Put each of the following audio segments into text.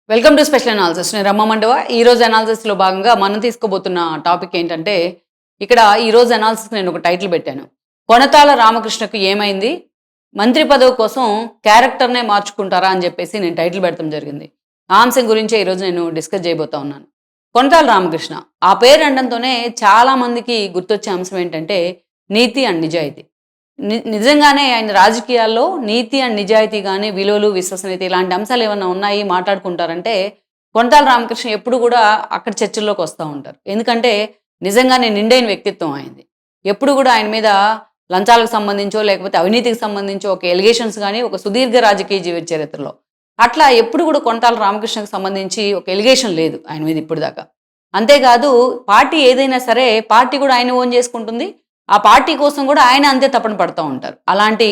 Welcome to special analysis. నేను రమ్మ మండవ. ఈరోజు అనాలిసిస్లో భాగంగా మనం తీసుకోబోతున్న టాపిక్ ఏంటంటే, ఇక్కడ ఈరోజు అనాలిసిస్ నేను ఒక టైటిల్ పెట్టాను. కొనతాల రామకృష్ణకు ఏమైంది? మంత్రి పదవి కోసం క్యారెక్టర్నే మార్చుకుంటారా అని చెప్పేసి నేను టైటిల్ పెడతాం జరిగింది. ఆ అంశం గురించే ఈరోజు నేను డిస్కస్ చేయబోతా ఉన్నాను. కొనతాల రామకృష్ణ ఆ పేరు అనడంతోనే చాలామందికి గుర్తొచ్చే అంశం ఏంటంటే నీతి అండ్ నిజాయితీ. నిజంగానే ఆయన రాజకీయాల్లో నీతి అండ్ నిజాయితీ కానీ విలువలు విశ్వసనీయత ఇలాంటి అంశాలు ఏమన్నా ఉన్నాయి మాట్లాడుకుంటారంటే కొనతాల రామకృష్ణ ఎప్పుడు కూడా అక్కడ చర్చల్లోకి వస్తూ ఉంటారు. ఎందుకంటే నిజంగానే నిండైన వ్యక్తిత్వం ఆయనది. ఎప్పుడు కూడా ఆయన మీద లంచాలకు సంబంధించో లేకపోతే అవినీతికి సంబంధించో ఒక ఎలిగేషన్స్ కానీ ఒక సుదీర్ఘ రాజకీయ జీవిత చరిత్రలో అట్లా ఎప్పుడు కూడా కొనతాల రామకృష్ణకు సంబంధించి ఒక ఎలిగేషన్ లేదు ఆయన మీద ఇప్పుడు దాకా. అంతేకాదు పార్టీ ఏదైనా సరే పార్టీ కూడా ఆయన ఓన్ చేసుకుంటుంది. ఆ పార్టీ కోసం కూడా ఆయన అంతే తపన పడుతూ ఉంటారు. అలాంటి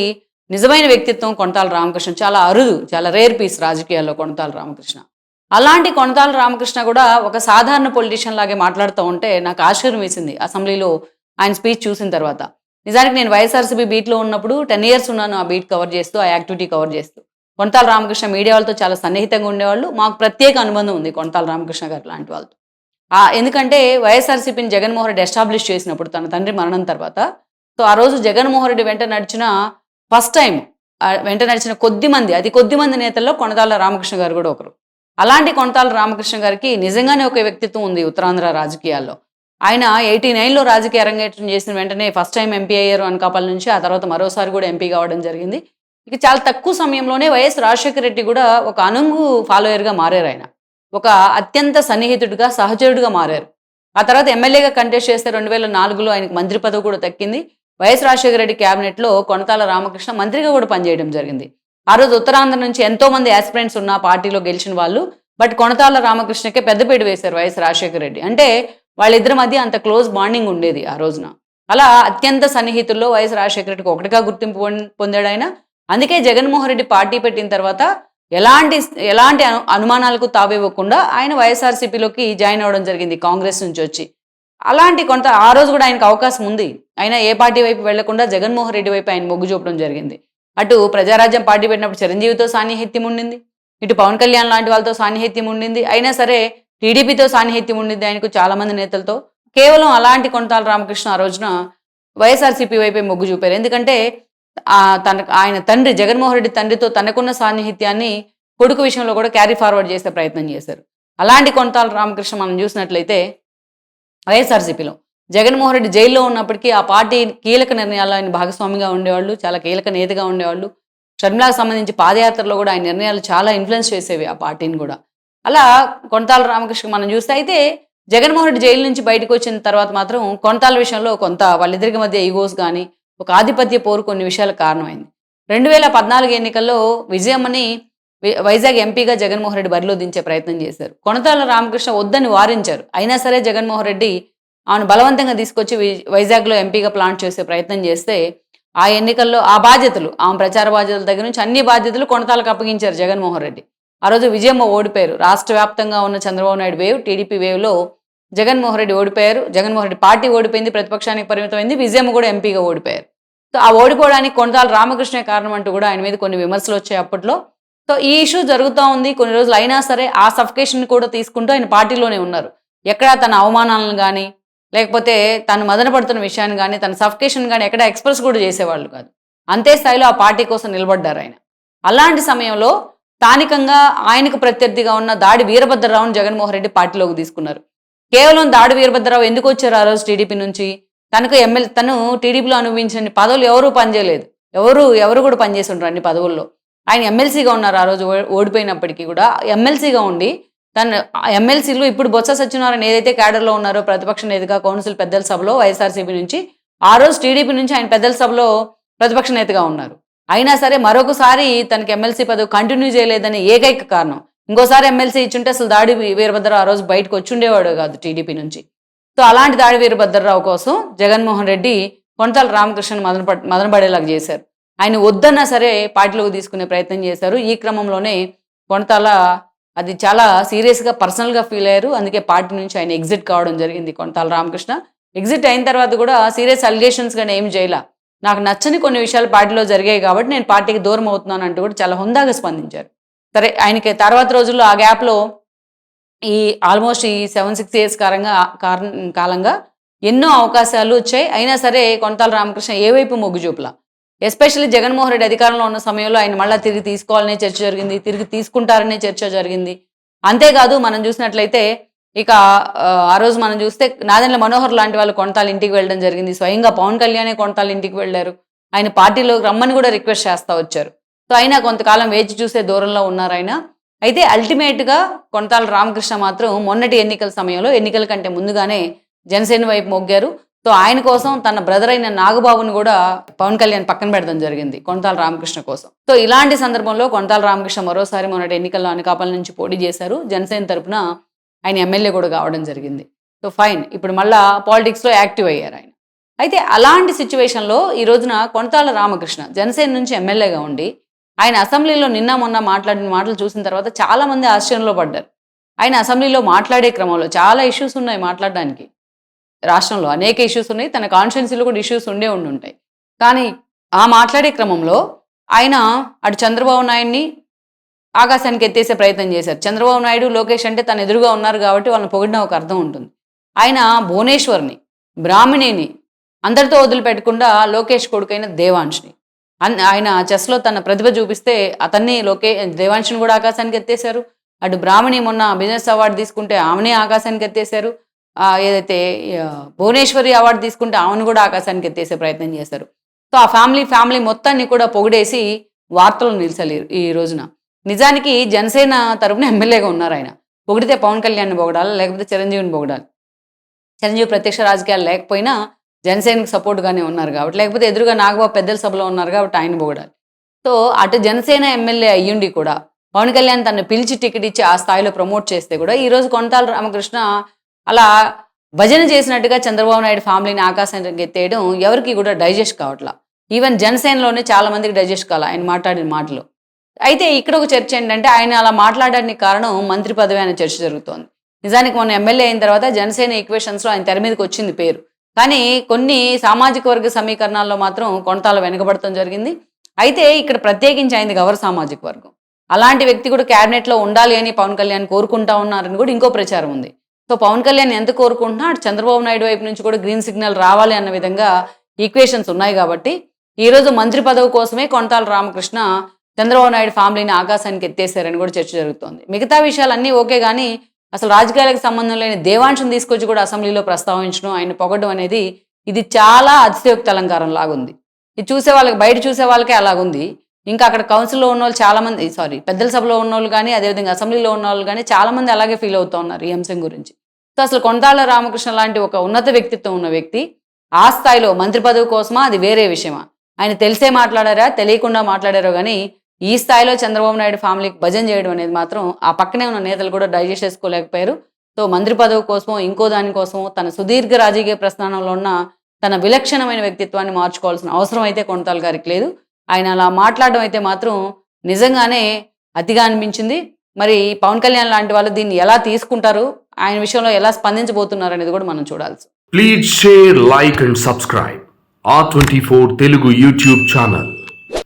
నిజమైన వ్యక్తిత్వం కొనతాల రామకృష్ణ. చాలా అరుదు, చాలా రేర్ పీస్ రాజకీయాల్లో కొనతాల రామకృష్ణ. అలాంటి కొనతాల రామకృష్ణ కూడా ఒక సాధారణ పొలిటీషియన్ లాగే మాట్లాడుతూ ఉంటే నాకు ఆశ్చర్యం వేసింది అసెంబ్లీలో ఆయన స్పీచ్ చూసిన తర్వాత. నిజానికి నేను వైఎస్ఆర్సీపీ బీట్లో ఉన్నప్పుడు 10 years ఉన్నాను ఆ బీట్ కవర్ చేస్తూ, ఆ యాక్టివిటీ కవర్ చేస్తూ. కొనతాల రామకృష్ణ మీడియా వాళ్ళతో చాలా సన్నిహితంగా ఉండేవాళ్ళు. మాకు ప్రత్యేక అనుబంధం ఉంది కొనతాల రామకృష్ణ గారు లాంటి వాళ్ళతో. ఎందుకంటే వైఎస్ఆర్సీపీని జగన్మోహన్ రెడ్డి ఎస్టాబ్లిష్ చేసినప్పుడు తన తండ్రి మరణం తర్వాత, సో ఆ రోజు జగన్మోహన్ రెడ్డి వెంట నడిచిన ఫస్ట్ టైం వెంట నడిచిన అతి కొద్ది మంది నేతల్లో కొనతాల రామకృష్ణ గారు కూడా ఒకరు. అలాంటి కొనతాల రామకృష్ణ గారికి నిజంగానే ఒక వ్యక్తిత్వం ఉంది ఉత్తరాంధ్ర రాజకీయాల్లో. ఆయన 89లో రాజకీయ అరంగేట్రం చేసిన వెంటనే ఫస్ట్ టైం ఎంపీ అయ్యారు అనకాపల్లి నుంచి. ఆ తర్వాత మరోసారి కూడా ఎంపీ కావడం జరిగింది. ఇక చాలా తక్కువ సమయంలోనే వైఎస్ రాజశేఖర రెడ్డి కూడా ఒక అనుంగు ఫాలోయర్గా మారారు ఆయన. ఒక అత్యంత సన్నిహితుడిగా, సహచరుడిగా మారారు. ఆ తర్వాత ఎమ్మెల్యేగా కంటెస్ట్ చేస్తే 2004లో ఆయనకు మంత్రి పదవి కూడా దక్కింది. వైఎస్ రాజశేఖర రెడ్డి క్యాబినెట్లో కొనతాల రామకృష్ణ మంత్రిగా కూడా పనిచేయడం జరిగింది. ఆ రోజు ఉత్తరాంధ్ర నుంచి ఎంతో మంది యాస్పిరెంట్స్ ఉన్న పార్టీలో గెలిచిన వాళ్ళు, బట్ కొనతాల రామకృష్ణకే పెద్దపీట వేశారు వైఎస్ రాజశేఖర రెడ్డి. అంటే వాళ్ళిద్దరి మధ్య అంత క్లోజ్ బాండింగ్ ఉండేది ఆ రోజున. అలా అత్యంత సన్నిహితుల్లో వైఎస్ రాజశేఖర రెడ్డికి ఒకటిగా గుర్తింపు పొందాడు ఆయన. అందుకే జగన్మోహన్ రెడ్డి పార్టీ పెట్టిన తర్వాత ఎలాంటి ఎలాంటి అనుమానాలకు తావివ్వకుండా ఆయన వైఎస్ఆర్సీపీలోకి జాయిన్ అవ్వడం జరిగింది కాంగ్రెస్ నుంచి వచ్చి. అలాంటి ఆ రోజు కూడా ఆయనకు అవకాశం ఉంది. ఆయన ఏ పార్టీ వైపు వెళ్లకుండా జగన్మోహన్ రెడ్డి వైపు ఆయన మొగ్గు చూపడం జరిగింది. అటు ప్రజారాజ్యం పార్టీ పెట్టినప్పుడు చిరంజీవితో సాన్నిహిత్యం ఉండింది, ఇటు పవన్ కళ్యాణ్ లాంటి వాళ్ళతో సాన్నిహిత్యం ఉండింది. అయినా సరే టీడీపీతో సాన్నిహిత్యం ఉండింది ఆయనకు చాలా మంది నేతలతో. కేవలం అలాంటి కొనతాల రామకృష్ణ ఆ రోజున వైఎస్ఆర్సీపీ వైపే మొగ్గు చూపారు. ఎందుకంటే ఆయన తండ్రి జగన్మోహన్ రెడ్డి తండ్రితో తనకున్న సాన్నిహిత్యాన్ని కొడుకు విషయంలో కూడా క్యారీ ఫార్వర్డ్ చేసే ప్రయత్నం చేశారు. అలాంటి కొనతాల రామకృష్ణ మనం చూసినట్లయితే వైఎస్ఆర్సీపీలో జగన్మోహన్ రెడ్డి జైల్లో ఉన్నప్పటికీ ఆ పార్టీ కీలక నిర్ణయాల్లో ఆయన భాగస్వామిగా ఉండేవాళ్ళు, చాలా కీలక నేతగా ఉండేవాళ్ళు. షర్మిలాకు సంబంధించి పాదయాత్రలో కూడా ఆయన నిర్ణయాలు చాలా ఇన్ఫ్లుయెన్స్ చేసేవి ఆ పార్టీని కూడా. అలా కొనతాల రామకృష్ణ మనం చూస్తే అయితే జగన్మోహన్ రెడ్డి జైలు నుంచి బయటకు వచ్చిన తర్వాత మాత్రం కొనతాల విషయంలో కొంత వాళ్ళిద్దరికి మధ్య ఈగోస్ కానీ ఒక ఆధిపత్య పోరు కొన్ని విషయాలకు కారణమైంది. 2014 ఎన్నికల్లో విజయమ్మని వైజాగ్ ఎంపీగా జగన్మోహన్ రెడ్డి బరిలో దించే ప్రయత్నం చేశారు. కొనతాల రామకృష్ణ వద్దని వారించారు. అయినా సరే జగన్మోహన్ రెడ్డి ఆమెను బలవంతంగా తీసుకొచ్చి వైజాగ్లో ఎంపీగా ప్లాంట్ చేసే ప్రయత్నం చేస్తే ఆ ఎన్నికల్లో ఆ బాధ్యతలు, ఆమె ప్రచార బాధ్యతల దగ్గర నుంచి అన్ని బాధ్యతలు కొనతాలకు అప్పగించారు జగన్మోహన్ రెడ్డి. ఆ రోజు విజయమ్మ ఓడిపోయారు. రాష్ట్ర వ్యాప్తంగా ఉన్న చంద్రబాబు నాయుడు వేవ్, టీడీపీ వేవ్లో జగన్మోహన్ రెడ్డి ఓడిపోయారు. జగన్మోహన్ రెడ్డి పార్టీ ఓడిపోయింది, ప్రతిపక్షానికి పరిమితమైంది. విజయమ్మ కూడా ఎంపీగా ఓడిపోయారు. సో ఆ ఓడిపోవడానికి కొనతాల రామకృష్ణే కారణం అంటూ కూడా ఆయన మీద కొన్ని విమర్శలు వచ్చాయి అప్పట్లో. సో ఈ ఇష్యూ జరుగుతూ ఉంది కొన్ని రోజులు. అయినా సరే ఆ సఫికేషన్ కూడా తీసుకుంటూ ఆయన పార్టీలోనే ఉన్నారు. ఎక్కడా తన అవమానాలను కానీ లేకపోతే తను మదన పడుతున్న విషయాన్ని కానీ తన సఫికేషన్ కానీ ఎక్కడ ఎక్స్ప్రెస్ కూడా చేసేవాళ్ళు కాదు. అంతే స్థాయిలో ఆ పార్టీ కోసం నిలబడ్డారు ఆయన. అలాంటి సమయంలో స్థానికంగా ఆయనకు ప్రత్యర్థిగా ఉన్న దాడి వీరభద్రరావును జగన్మోహన్ రెడ్డి పార్టీలోకి తీసుకున్నారు. కేవలం దాడి వీరభద్రరావు ఎందుకు వచ్చారు ఆ రోజు టీడీపీ నుంచి? తను టీడీపీలో అనుభవించిన పదవులు ఎవరూ పనిచేయలేదు. ఎవరు కూడా పనిచేసి ఉంటారు అన్ని పదవుల్లో. ఆయన ఎమ్మెల్సీగా ఉన్నారు ఆ రోజు ఓడిపోయినప్పటికీ కూడా. ఎమ్మెల్సీగా ఉండి తను ఎమ్మెల్సీలు ఇప్పుడు బొత్స సత్యనారాయణ ఏదైతే క్యాడర్లో ఉన్నారో ప్రతిపక్ష నేతగా కౌన్సిల్ పెద్దల సభలో వైఎస్ఆర్సీపీ నుంచి, ఆ రోజు టీడీపీ నుంచి ఆయన పెద్దల సభలో ప్రతిపక్ష నేతగా ఉన్నారు. అయినా సరే మరొకసారి తనకి ఎమ్మెల్సీ పదవి కంటిన్యూ చేయలేదని ఏకైక కారణం. ఇంకోసారి ఎమ్మెల్సీ ఇచ్చుంటే అసలు దాడి వీరభద్రరావు ఆ రోజు బయటకు వచ్చుండేవాడు కాదు టీడీపీ నుంచి. సో అలాంటి దాడి వీరభద్రరావు కోసం జగన్మోహన్ రెడ్డి కొనతాల రామకృష్ణను మదనపడేలాగా చేశారు. ఆయన వద్దన్నా సరే పార్టీలోకి తీసుకునే ప్రయత్నం చేశారు. ఈ క్రమంలోనే కొనతాల అది చాలా సీరియస్గా పర్సనల్గా ఫీల్ అయ్యారు. అందుకే పార్టీ నుంచి ఆయన ఎగ్జిట్ కావడం జరిగింది కొనతాల రామకృష్ణ. ఎగ్జిట్ అయిన తర్వాత కూడా సీరియస్ అలిగేషన్స్ కానీ ఏం చేయాల, నాకు నచ్చని కొన్ని విషయాలు పార్టీలో జరిగాయి కాబట్టి నేను పార్టీకి దూరం అవుతున్నాను అంటూ కూడా చాలా హుందాగా స్పందించారు. సరే ఆయనకి తర్వాత రోజుల్లో ఆ గ్యాప్లో ఈ ఆల్మోస్ట్ ఈ 7-6 ఇయర్స్ కాలంగా ఎన్నో అవకాశాలు వచ్చాయి. అయినా సరే కొనతాల రామకృష్ణ ఏ వైపు మొగ్గు చూపలా. ఎస్పెషల్లీ జగన్మోహన్ రెడ్డి అధికారంలో ఉన్న సమయంలో ఆయన మళ్ళీ తిరిగి తీసుకోవాలనే చర్చ జరిగింది, తిరిగి తీసుకుంటారనే చర్చ జరిగింది. అంతేకాదు మనం చూసినట్లయితే ఇక ఆ రోజు మనం చూస్తే నాదెండ్ల మనోహర్ లాంటి వాళ్ళు కొనతాల ఇంటికి వెళ్ళడం జరిగింది. స్వయంగా పవన్ కళ్యాణే కొనతాల ఇంటికి వెళ్ళారు. ఆయన పార్టీలోకి రమ్మని కూడా రిక్వెస్ట్ చేస్తూ వచ్చారు. సో అయినా కొంతకాలం వేచి చూసే దూరంలో ఉన్నారు ఆయన. అయితే అల్టిమేట్గా కొనతాల రామకృష్ణ మాత్రం మొన్నటి ఎన్నికల సమయంలో ఎన్నికల కంటే ముందుగానే జనసేన వైపు మొగ్గారు. సో ఆయన కోసం తన బ్రదర్ అయిన నాగబాబుని కూడా పవన్ కళ్యాణ్ పక్కన పెడతాం జరిగింది కొనతాల రామకృష్ణ కోసం. సో ఇలాంటి సందర్భంలో కొనతాల రామకృష్ణ మరోసారి మొన్నటి ఎన్నికల్లో అనకాపల్లి నుంచి పోటీ చేశారు. జనసేన తరపున ఆయన ఎమ్మెల్యే కూడా కావడం జరిగింది. సో ఫైన్, ఇప్పుడు మళ్ళా పాలిటిక్స్లో యాక్టివ్ అయ్యారు ఆయన. అయితే అలాంటి సిచ్యువేషన్లో ఈ రోజున కొనతాల రామకృష్ణ జనసేన నుంచి ఎమ్మెల్యేగా ఉండి ఆయన అసెంబ్లీలో నిన్న మొన్న మాట్లాడిన మాటలు చూసిన తర్వాత చాలామంది ఆశ్చర్యంలో పడ్డారు. ఆయన అసెంబ్లీలో మాట్లాడే క్రమంలో చాలా ఇష్యూస్ ఉన్నాయి మాట్లాడడానికి. రాష్ట్రంలో అనేక ఇష్యూస్ ఉన్నాయి, తన కాన్స్టిట్యున్సీలో కూడా ఇష్యూస్ ఉండుంటాయి. కానీ ఆ మాట్లాడే క్రమంలో ఆయన అటు చంద్రబాబు నాయుడిని ఆకాశానికి ఎత్తేసే ప్రయత్నం చేశారు. చంద్రబాబు నాయుడు, లోకేష్ అంటే తన ఎదురుగా ఉన్నారు కాబట్టి వాళ్ళని పొగిడిన ఒక అర్థం ఉంటుంది. ఆయన భువనేశ్వర్ని, బ్రాహ్మణిని అందరితో వదిలిపెట్టకుండా లోకేష్ కొడుకైన దేవాంష్ని ఆయన చెస్లో తన ప్రతిభ చూపిస్తే అతన్ని దేవాంష్ని కూడా ఆకాశానికి ఎత్తేశారు. అటు బ్రాహ్మణి మొన్న బిజినెస్ అవార్డు తీసుకుంటే ఆమెనే ఆకాశానికి ఎత్తేశారు. ఏదైతే భువనేశ్వరి అవార్డు తీసుకుంటే ఆమెను కూడా ఆకాశానికి ఎత్తేసే ప్రయత్నం చేశారు. సో ఆ ఫ్యామిలీ మొత్తాన్ని కూడా పొగిడేసి వార్తలు నిలిచలేరు ఈ రోజున. నిజానికి జనసేన తరపున ఎమ్మెల్యేగా ఉన్నారు ఆయన. పొగిడితే పవన్ కళ్యాణ్ని పొగడాలి, లేకపోతే చిరంజీవిని పొగడాలి. చిరంజీవి ప్రత్యక్ష రాజకీయాలు లేకపోయినా జనసేనకు సపోర్ట్గానే ఉన్నారు కాబట్టి, లేకపోతే ఎదురుగా నాగబాబు పెద్దల సభలో ఉన్నారు కాబట్టి ఆయన పొగడాలి. సో అటు జనసేన ఎమ్మెల్యే అయ్యుండి కూడా పవన్ కళ్యాణ్ తను పిలిచి టికెట్ ఇచ్చి ఆ స్థాయిలో ప్రమోట్ చేస్తే కూడా ఈరోజు కొనతాల రామకృష్ణ అలా భజన చేసినట్టుగా చంద్రబాబు నాయుడు ఫ్యామిలీని ఆకాశానికి ఎత్తేయడం ఎవరికి కూడా డైజెస్ట్ కావట్లా. ఈవెన్ జనసేనలోనే చాలా మందికి డైజెస్ట్ కావాలి ఆయన మాట్లాడిన మాటలు. అయితే ఇక్కడ ఒక చర్చ ఏంటంటే ఆయన అలా మాట్లాడడానికి కారణం మంత్రి పదవి అనే చర్చ జరుగుతోంది. నిజానికి మొన్న ఎమ్మెల్యే అయిన తర్వాత జనసేన ఈక్వేషన్స్లో ఆయన తెర మీదకి వచ్చింది పేరు. కానీ కొన్ని సామాజిక వర్గ సమీకరణాల్లో మాత్రం కొనతాల వెనుకబడటం జరిగింది. అయితే ఇక్కడ ప్రత్యేకించి అయింది గౌరవ సామాజిక వర్గం. అలాంటి వ్యక్తి కూడా క్యాబినెట్లో ఉండాలి అని పవన్ కళ్యాణ్ కోరుకుంటా ఉన్నారని కూడా ఇంకో ప్రచారం ఉంది. సో పవన్ కళ్యాణ్ ఎంత కోరుకుంటున్నా అటు చంద్రబాబు నాయుడు వైపు నుంచి కూడా గ్రీన్ సిగ్నల్ రావాలి అన్న విధంగా ఈక్వేషన్స్ ఉన్నాయి కాబట్టి ఈరోజు మంత్రి పదవి కోసమే కొనతాల రామకృష్ణ చంద్రబాబు నాయుడు ఫ్యామిలీని ఆకాశానికి ఎత్తేసారని కూడా చర్చ జరుగుతోంది. మిగతా విషయాలన్నీ ఓకే, కానీ అసలు రాజకీయాలకు సంబంధం లేని దేవాంశం తీసుకొచ్చి కూడా అసెంబ్లీలో ప్రస్తావించడం, ఆయన పొగడం అనేది ఇది చాలా అతిశయోక్తి అలంకారం లాగుంది. ఇది చూసే వాళ్ళకి, బయట చూసే వాళ్ళకే అలాగుంది. ఇంకా అక్కడ కౌన్సిల్లో ఉన్న వాళ్ళు చాలామంది, పెద్దల సభలో ఉన్న వాళ్ళు కానీ అదేవిధంగా అసెంబ్లీలో ఉన్న వాళ్ళు కానీ చాలామంది అలాగే ఫీల్ అవుతూ ఉన్నారు ఈ అంశం గురించి. సో అసలు కొనతాల రామకృష్ణ లాంటి ఒక ఉన్నత వ్యక్తిత్వం ఉన్న వ్యక్తి ఆ స్థాయిలో మంత్రి పదవి కోసమా అది వేరే విషయమా, ఆయన తెలిసే మాట్లాడారా తెలియకుండా మాట్లాడారో కానీ ఈ స్థాయిలో చంద్రబాబు నాయుడు ఫ్యామిలీకి భజన చేయడం అనేది మాత్రం ఆ పక్కనే ఉన్న నేతలు కూడా డైజెస్ట్ చేసుకోలేకపోయారు. సో మంత్రి పదవి కోసమో ఇంకో దానికోసమో తన సుదీర్ఘ రాజకీయ ప్రస్థానంలో ఉన్న తన విలక్షణమైన వ్యక్తిత్వాన్ని మార్చుకోవాల్సిన అవసరం అయితే కొనతాల గారికి లేదు. ఆయన అలా మాట్లాడడం అయితే మాత్రం నిజంగానే అతిగా అనిపించింది. మరి పవన్ కళ్యాణ్ లాంటి వాళ్ళు దీన్ని ఎలా తీసుకుంటారు, ఆయన విషయంలో ఎలా స్పందించబోతున్నారు అనేది కూడా మనం చూడాల్సి. Please share, like and subscribe R24 Telugu YouTube channel.